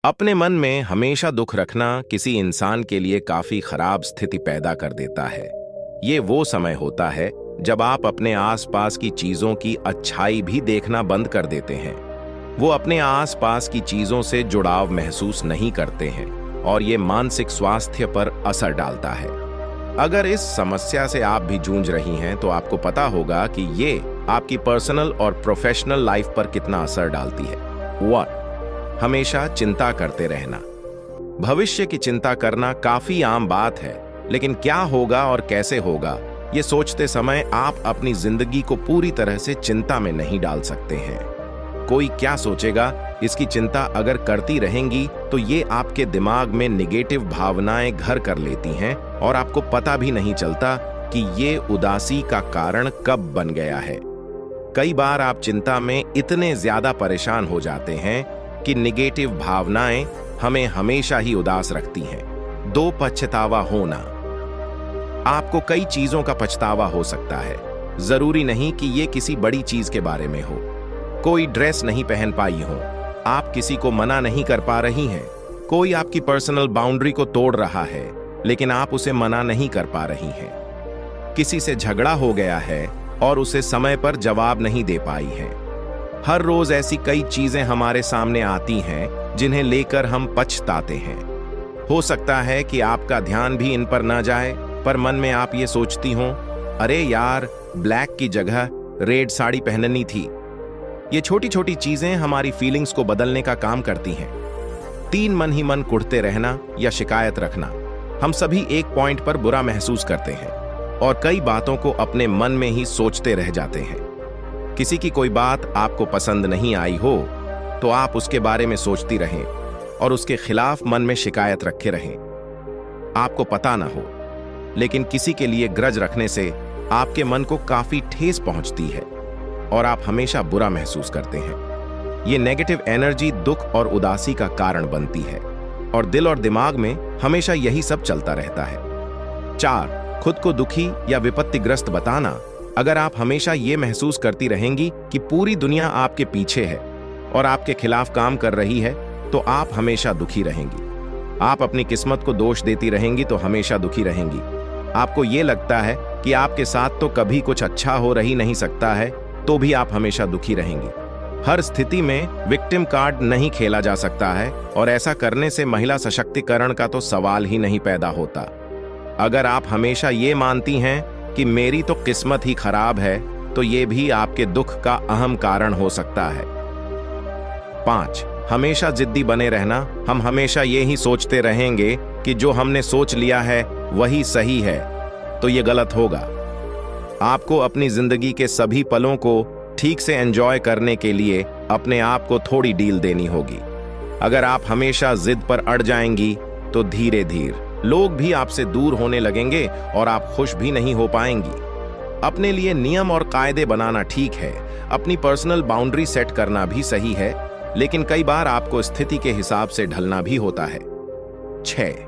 अपने मन में हमेशा दुख रखना किसी इंसान के लिए काफी खराब स्थिति पैदा कर देता है। ये वो समय होता है जब आप अपने आसपास की चीजों की अच्छाई भी देखना बंद कर देते हैं। वो अपने आसपास की चीजों से जुड़ाव महसूस नहीं करते हैं और ये मानसिक स्वास्थ्य पर असर डालता है। अगर इस समस्या से आप भी जूझ रही हैं तो आपको पता होगा कि ये आपकी पर्सनल और प्रोफेशनल लाइफ पर कितना असर डालती है। 1. हमेशा चिंता करते रहना। भविष्य की चिंता करना काफी आम बात है, लेकिन क्या होगा और कैसे होगा ये सोचते समय आप अपनी जिंदगी को पूरी तरह से चिंता में नहीं डाल सकते हैं। कोई क्या सोचेगा, इसकी चिंता अगर करती रहेंगी तो ये आपके दिमाग में नेगेटिव भावनाएं घर कर लेती हैं और आपको पता भी नहीं चलता कि ये उदासी का कारण कब बन गया है। कई बार आप चिंता में इतने ज्यादा परेशान हो जाते हैं कि नेगेटिव भावनाएं हमें हमेशा ही उदास रखती हैं। 2. पछतावा होना। आपको कई चीजों का पछतावा हो सकता है। जरूरी नहीं कि ये किसी बड़ी चीज के बारे में हो। कोई ड्रेस नहीं पहन पाई हो, आप किसी को मना नहीं कर पा रही हैं, कोई आपकी पर्सनल बाउंड्री को तोड़ रहा है लेकिन आप उसे मना नहीं कर पा रही हैं, किसी से झगड़ा हो गया है और उसे समय पर जवाब नहीं दे पाई हैं। हर रोज ऐसी कई चीजें हमारे सामने आती हैं जिन्हें लेकर हम पछताते हैं। हो सकता है कि आपका ध्यान भी इन पर न जाए, पर मन में आप ये सोचती हों, अरे यार, ब्लैक की जगह रेड साड़ी पहननी थी। ये छोटी छोटी चीजें हमारी फीलिंग्स को बदलने का काम करती हैं। 3. मन ही मन कुढ़ते रहना या शिकायत रखना। हम सभी एक पॉइंट पर बुरा महसूस करते हैं और कई बातों को अपने मन में ही सोचते रह जाते हैं। किसी की कोई बात आपको पसंद नहीं आई हो तो आप उसके बारे में सोचती रहें और उसके खिलाफ मन में शिकायत रखे रहें। आपको पता ना हो, लेकिन किसी के लिए ग्रज रखने से आपके मन को काफी ठेस पहुंचती है और आप हमेशा बुरा महसूस करते हैं। ये नेगेटिव एनर्जी दुख और उदासी का कारण बनती है और दिल और दिमाग में हमेशा यही सब चलता रहता है। 4. खुद को दुखी या विपत्तिग्रस्त बताना। अगर आप हमेशा ये महसूस करती रहेंगी कि पूरी दुनिया आपके पीछे है और आपके खिलाफ काम कर रही है तो आप हमेशा दुखी रहेंगी। आप अपनी किस्मत को दोष देती रहेंगी तो हमेशा दुखी रहेंगी। आपको ये लगता है कि आपके साथ तो कभी कुछ अच्छा हो रही नहीं सकता है तो भी आप हमेशा दुखी रहेंगी। हर स्थिति में विक्टिम कार्ड नहीं खेला जा सकता है और ऐसा करने से महिला सशक्तिकरण का तो सवाल ही नहीं पैदा होता। अगर आप हमेशा ये मानती हैं कि मेरी तो किस्मत ही खराब है तो ये भी आपके दुख का अहम कारण हो सकता है। 5. हमेशा जिद्दी बने रहना। हम हमेशा ये ही सोचते रहेंगे कि जो हमने सोच लिया है वही सही है तो ये गलत होगा। आपको अपनी जिंदगी के सभी पलों को ठीक से एंजॉय करने के लिए अपने आप को थोड़ी डील देनी होगी। अगर आप हमेशा जिद पर अड़ जाएंगी तो धीरे धीरे लोग भी आपसे दूर होने लगेंगे और आप खुश भी नहीं हो पाएंगी। अपने लिए नियम और कायदे बनाना ठीक है, अपनी पर्सनल बाउंड्री सेट करना भी सही है, लेकिन कई बार आपको स्थिति के हिसाब से ढलना भी होता है। 6.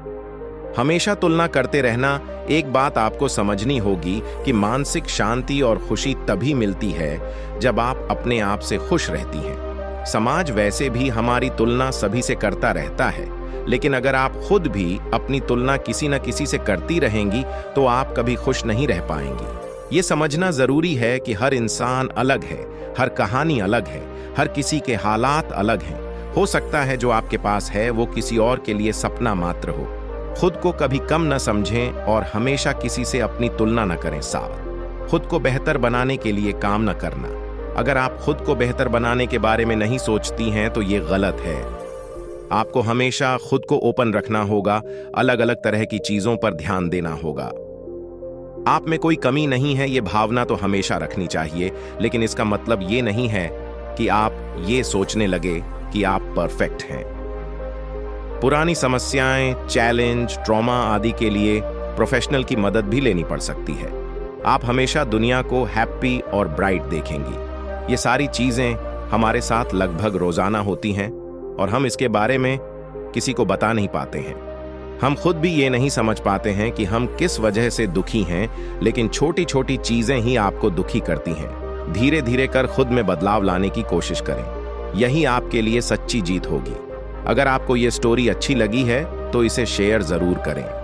हमेशा तुलना करते रहना। एक बात आपको समझनी होगी कि मानसिक शांति और खुशी तभी मिलती है जब आप अपने आप से खुश रहती हैं। समाज वैसे भी हमारी तुलना सभी से करता रहता है, लेकिन अगर आप खुद भी अपनी तुलना किसी न किसी से करती रहेंगी तो आप कभी खुश नहीं रह पाएंगी। ये समझना जरूरी है कि हर इंसान अलग है, हर कहानी अलग है, हर किसी के हालात अलग हैं। हो सकता है जो आपके पास है वो किसी और के लिए सपना मात्र हो। खुद को कभी कम न समझें और हमेशा किसी से अपनी तुलना न करें। 7. खुद को बेहतर बनाने के लिए काम न करना। अगर आप खुद को बेहतर बनाने के बारे में नहीं सोचती हैं तो ये गलत है। आपको हमेशा खुद को ओपन रखना होगा, अलग अलग तरह की चीजों पर ध्यान देना होगा। आप में कोई कमी नहीं है ये भावना तो हमेशा रखनी चाहिए, लेकिन इसका मतलब ये नहीं है कि आप ये सोचने लगे कि आप परफेक्ट हैं। पुरानी समस्याएं, चैलेंज, ट्रॉमा आदि के लिए प्रोफेशनल की मदद भी लेनी पड़ सकती है। आप हमेशा दुनिया को हैप्पी और ब्राइट देखेंगी। ये सारी चीजें हमारे साथ लगभग रोजाना होती हैं और हम इसके बारे में किसी को बता नहीं पाते हैं। हम खुद भी ये नहीं समझ पाते हैं कि हम किस वजह से दुखी हैं, लेकिन छोटी छोटी चीजें ही आपको दुखी करती हैं। धीरे धीरे कर खुद में बदलाव लाने की कोशिश करें, यही आपके लिए सच्ची जीत होगी। अगर आपको ये स्टोरी अच्छी लगी है तो इसे शेयर जरूर करें।